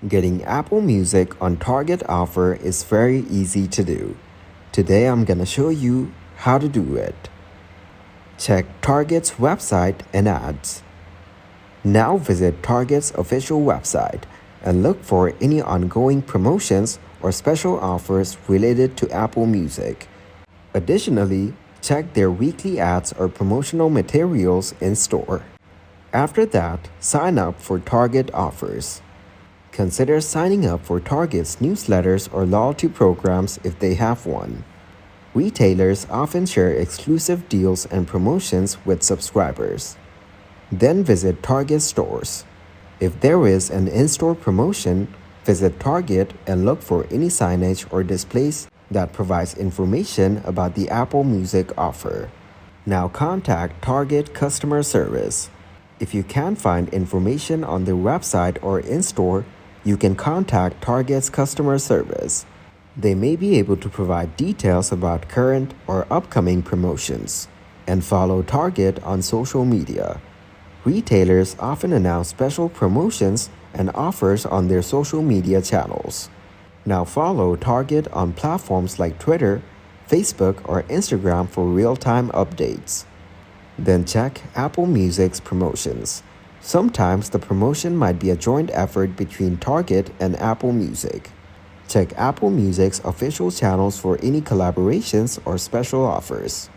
Getting Apple Music on Target offer is very easy to do. Today I'm gonna show you how to do it. Check Target's website and ads. Now visit Target's official website and look for any ongoing promotions or special offers related to Apple Music. Additionally, check their weekly ads or promotional materials in store. After that, sign up for Target offers. Consider signing up for Target's newsletters or loyalty programs if they have one. Retailers often share exclusive deals and promotions with subscribers. Then visit Target stores. If there is an in-store promotion, visit Target and look for any signage or displays that provides information about the Apple Music offer. Now contact Target customer service. If you can't find information on their website or in-store, you can contact Target's customer service. They may be able to provide details about current or upcoming promotions. And follow Target on social media. Retailers often announce special promotions and offers on their social media channels. Now follow Target on platforms like Twitter, Facebook, or Instagram for real-time updates. Then check Apple Music's promotions. Sometimes the promotion might be a joint effort between Target and Apple Music. Check Apple Music's official channels for any collaborations or special offers.